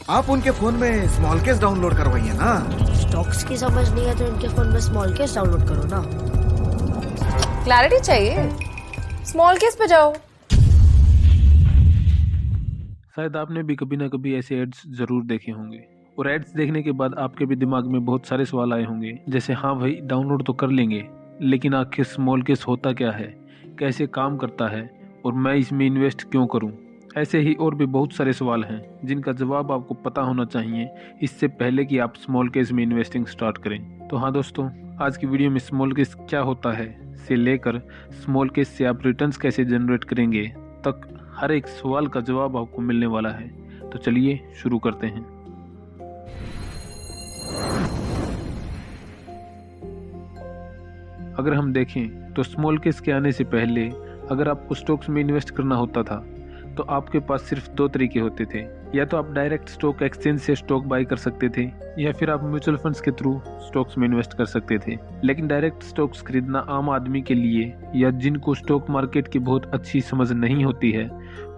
आप उनके फोन में स्मॉल केस डाउनलोड करवाइए ना। स्टॉक्स की समझ नहीं है तो इनके फोन में स्मॉल केस डाउनलोड करो ना। क्लैरिटी चाहिए, स्मॉल केस पे जाओ। शायद आपने भी कभी ना कभी ऐसे एड्स जरूर देखे होंगे और एड्स देखने के बाद आपके भी दिमाग में बहुत सारे सवाल आए होंगे, जैसे हाँ भाई डाउनलोड तो कर लेंगे, लेकिन आखिर स्मॉल केस होता क्या है, कैसे काम करता है और मैं इसमें इन्वेस्ट क्यों करूं। ऐसे ही और भी बहुत सारे सवाल हैं जिनका जवाब आपको पता होना चाहिए इससे पहले कि आप स्मॉल केस में इन्वेस्टिंग स्टार्ट करें। तो हाँ दोस्तों, आज की वीडियो में स्मॉल केस क्या होता है से लेकर स्मॉल केस से आप रिटर्न्स कैसे जनरेट करेंगे तक हर एक सवाल का जवाब आपको मिलने वाला है। तो चलिए शुरू करते हैं। अगर हम देखें तो स्मॉल केस के आने से पहले अगर आपको स्टॉक्स में इन्वेस्ट करना होता था तो आपके पास सिर्फ दो तरीके होते थे। या तो आप डायरेक्ट स्टॉक एक्सचेंज से स्टॉक बाय कर सकते थे या फिर आप म्यूचुअल फंड्स के थ्रू स्टॉक्स में इन्वेस्ट कर सकते थे। लेकिन डायरेक्ट स्टॉक्स खरीदना आम आदमी के लिए या जिनको स्टॉक मार्केट की बहुत अच्छी समझ नहीं होती है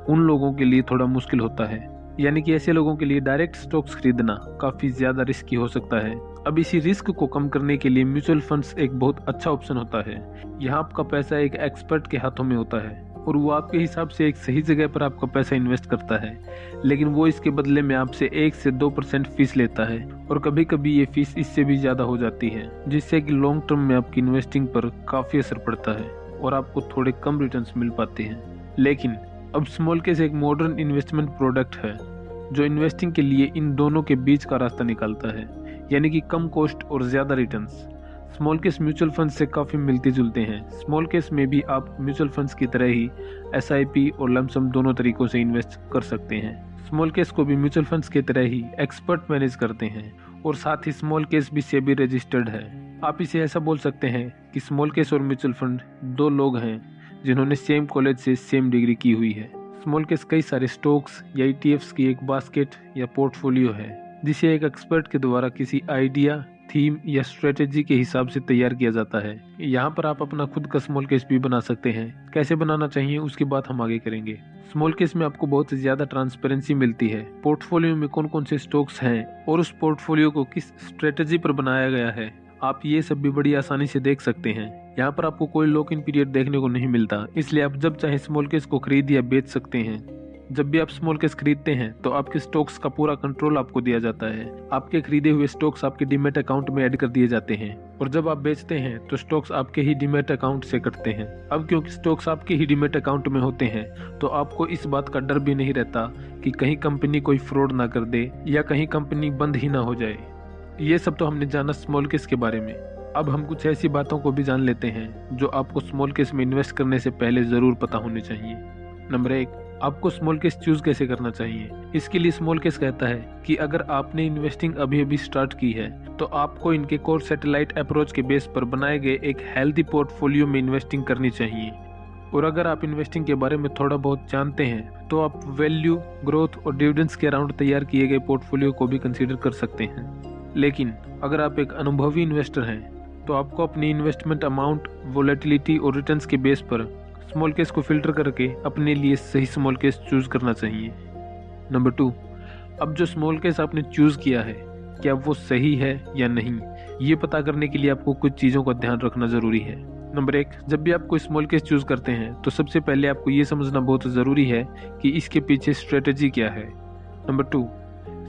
उन लोगों के लिए थोड़ा मुश्किल होता है। यानी कि ऐसे लोगों के लिए डायरेक्ट स्टॉक्स खरीदना काफी ज्यादा रिस्की हो सकता है। अब इसी रिस्क को कम करने के लिए म्यूचुअल फंड्स एक बहुत अच्छा ऑप्शन होता है। यहाँ आपका पैसा एक एक्सपर्ट के हाथों में होता है और वो आपके हिसाब से एक सही जगह पर आपका पैसा इन्वेस्ट करता है, लेकिन वो इसके बदले में आपसे 1 से 2% फीस लेता है और कभी कभी ये फीस इससे भी ज्यादा हो जाती है, जिससे कि लॉन्ग टर्म में आपकी इन्वेस्टिंग पर काफी असर पड़ता है और आपको थोड़े कम रिटर्न्स मिल पाते हैं। लेकिन अब स्मॉल केस एक मॉडर्न इन्वेस्टमेंट प्रोडक्ट है जो इन्वेस्टिंग के लिए इन दोनों के बीच का रास्ता निकालता है, यानी कि कम कॉस्ट और ज्यादा returns. Small case mutual fund से काफी मिलते जुलते हैं। स्मॉल केस में भी आप म्यूचुअल फंड्स की तरह ही एसआईपी और लमसम दोनों तरीकों से इन्वेस्ट कर सकते हैं। स्मॉल केस को भी म्यूचुअल फंड्स की तरह ही एक्सपर्ट मैनेज करते हैं और साथ ही स्मॉल केस भी सेबी रजिस्टर्ड है। आप इसे ऐसा बोल सकते हैं कि स्मॉल केस और म्यूचुअल फंड दो लोग हैं जिन्होंने सेम कॉलेज से सेम डिग्री की हुई है। स्मॉल केस कई सारे स्टॉक्स या ईटीएफ्स की एक बास्केट या पोर्टफोलियो है जिसे एक एक्सपर्ट के द्वारा किसी आइडिया, थीम या स्ट्रेटेजी के हिसाब से तैयार किया जाता है। यहाँ पर आप अपना खुद का स्मॉल केस भी बना सकते हैं। कैसे बनाना चाहिए उसकी बात हम आगे करेंगे। स्मॉल केस में आपको बहुत ज्यादा ट्रांसपेरेंसी मिलती है। पोर्टफोलियो में कौन कौन से स्टॉक्स हैं और उस पोर्टफोलियो को किस स्ट्रेटेजी पर बनाया गया है, आप ये सब भी बड़ी आसानी से देख सकते हैं। यहाँ पर आपको कोई लॉक इन पीरियड देखने को नहीं मिलता, इसलिए आप जब चाहे स्मॉल केस को खरीद या बेच सकते हैं। जब भी आप स्मॉल केस खरीदते हैं तो आपके स्टॉक्स का पूरा कंट्रोल आपको दिया जाता है। आपके खरीदे हुए स्टॉक्स आपके डीमैट अकाउंट में ऐड कर दिए जाते हैं और जब आप बेचते हैं तो स्टॉक्स आपके ही डीमैट अकाउंट से कटते हैं। अब क्योंकि स्टॉक्स आपके ही डीमैट अकाउंट में होते हैं तो आपको इस बात का डर भी नहीं रहता कि कहीं कंपनी कोई फ्रॉड ना कर दे या कहीं कंपनी बंद ही ना हो जाए। ये सब तो हमने जाना स्मॉल केस के बारे में। अब हम कुछ ऐसी बातों को भी जान लेते हैं जो आपको स्मॉल केस में इन्वेस्ट करने से पहले जरूर पता होनी चाहिए। नंबर 1, आपको स्मॉल केस चूज कैसे करना चाहिए। इसके लिए स्मॉल केस कहता है कि अगर आपने इन्वेस्टिंग अभी अभी स्टार्ट की है तो आपको इनके कोर सैटेलाइट अप्रोच के बेस पर बनाए गए एक हेल्दी पोर्टफोलियो में इन्वेस्टिंग करनी चाहिए। और अगर आप इन्वेस्टिंग के बारे में थोड़ा बहुत जानते हैं तो आप वैल्यू, ग्रोथ और डिविडेंड्स के अराउंड तैयार किए गए पोर्टफोलियो को भी कंसीडर कर सकते हैं। लेकिन अगर आप एक अनुभवी इन्वेस्टर हैं तो आपको अपनी इन्वेस्टमेंट अमाउंट, वोलेटिलिटी और रिटर्न्स के बेस पर स्मॉल केस को फिल्टर करके अपने लिए सही स्मॉल केस चूज करना चाहिए। नंबर 2, अब जो स्मॉल केस आपने चूज किया है क्या वो सही है या नहीं, ये पता करने के लिए आपको कुछ चीज़ों का ध्यान रखना जरूरी है। नंबर 1, जब भी आप कोई स्मॉल केस चूज करते हैं तो सबसे पहले आपको ये समझना बहुत ज़रूरी है कि इसके पीछे स्ट्रेटेजी क्या है। नंबर 2,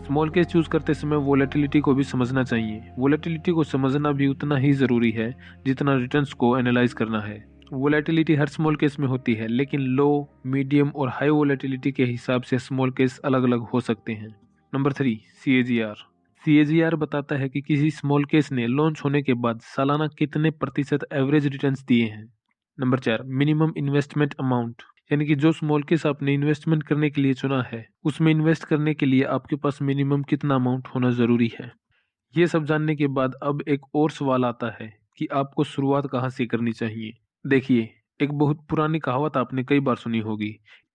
स्मॉल केस चूज करते समय वोलेटिलिटी को भी समझना चाहिए। वोलेटिलिटी को समझना भी उतना ही ज़रूरी है जितना रिटर्न्स को एनालाइज करना है। वोलेटिलिटी हर स्मॉल केस में होती है, लेकिन लो, मीडियम और हाई वोलेटिलिटी के हिसाब से स्मॉल केस अलग अलग हो सकते हैं। Number 3, CAGR। CAGR बताता है कि किसी स्मॉल केस ने लॉन्च होने के बाद सालाना कितने प्रतिशत एवरेज रिटर्न्स दिए हैं। नंबर 4, मिनिमम इन्वेस्टमेंट अमाउंट, यानी कि जो स्मॉल केस आपने इन्वेस्टमेंट करने के लिए चुना है उसमें इन्वेस्ट करने के लिए आपके पास मिनिमम कितना अमाउंट होना जरूरी है। ये सब जानने के बाद अब एक और सवाल आता है कि आपको शुरुआत कहाँ से करनी चाहिए। देखिए, एक बहुत पुरानी कहावत आपने कई बार सुनी होगी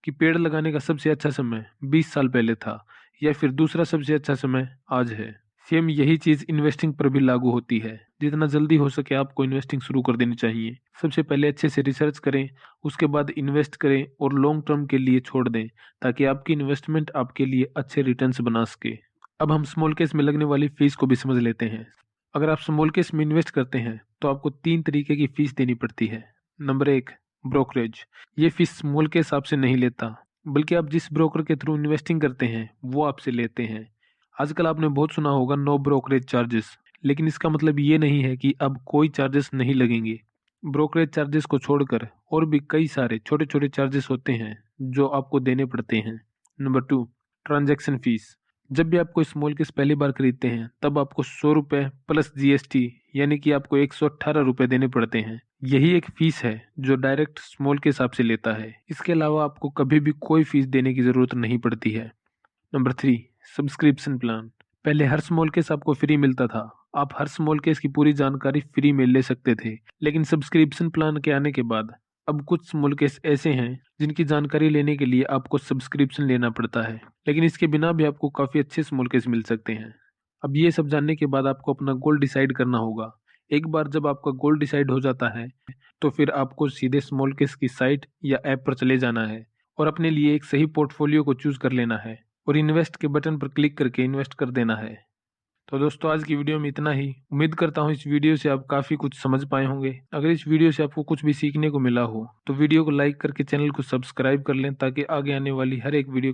कि पेड़ लगाने का सबसे अच्छा समय 20 साल पहले था या फिर दूसरा सबसे अच्छा समय आज है। सेम यही चीज इन्वेस्टिंग पर भी लागू होती है। जितना जल्दी हो सके आपको इन्वेस्टिंग शुरू कर देनी चाहिए। सबसे पहले अच्छे से रिसर्च करें, उसके बाद इन्वेस्ट करें और लॉन्ग टर्म के लिए छोड़ दें ताकि आपकी इन्वेस्टमेंट आपके लिए अच्छे रिटर्न्स बना सके। अब हम स्मॉल केस में लगने वाली फीस को भी समझ लेते हैं। अगर आप स्मॉल केस में इन्वेस्ट करते हैं तो आपको 3 तरीके की फीस देनी पड़ती है। Number 1, brokerage. ये फीस स्मॉल केस आपसे नहीं लेता, बल्कि आप जिस ब्रोकर के थ्रू इन्वेस्टिंग करते हैं वो आपसे लेते हैं। आजकल आपने बहुत सुना होगा नो ब्रोकरेज चार्जेस, लेकिन इसका मतलब ये नहीं है कि अब कोई चार्जेस नहीं लगेंगे। ब्रोकरेज चार्जेस को छोड़कर और भी कई सारे छोटे छोटे चार्जेस होते हैं जो आपको देने पड़ते हैं। Number 2, transaction fees. जब भी आप कोई स्मॉल केस पहली बार खरीदते हैं तब आपको 100 रुपये प्लस जीएसटी यानी कि आपको 118 रुपये देने पड़ते हैं। यही एक फीस है जो डायरेक्ट स्मॉल के हिसाब से लेता है। इसके अलावा आपको कभी भी कोई फीस देने की जरूरत नहीं पड़ती है। Number 3, subscription plan. पहले हर स्मॉल केस आपको फ्री मिलता था, आप हर स्मॉल केस की पूरी जानकारी फ्री में ले सकते थे। लेकिन सब्सक्रिप्शन प्लान के आने के बाद अब कुछ स्मॉल केस ऐसे हैं जिनकी जानकारी लेने के लिए आपको सब्सक्रिप्शन लेना पड़ता है, लेकिन इसके बिना भी आपको काफ़ी अच्छे स्मॉल केस मिल सकते हैं। अब ये सब जानने के बाद आपको अपना गोल डिसाइड करना होगा। एक बार जब आपका गोल डिसाइड हो जाता है तो फिर आपको सीधे स्मॉल केस की साइट या ऐप पर चले जाना है और अपने लिए एक सही पोर्टफोलियो को चूज कर लेना है और इन्वेस्ट के बटन पर क्लिक करके इन्वेस्ट कर देना है। तो दोस्तों आज की वीडियो में इतना ही। उम्मीद करता हूँ इस वीडियो से आप काफ़ी कुछ समझ पाए होंगे। अगर इस वीडियो से आपको कुछ भी सीखने को मिला हो तो वीडियो को लाइक करके चैनल को सब्सक्राइब कर लें ताकि आगे आने वाली हर एक वीडियो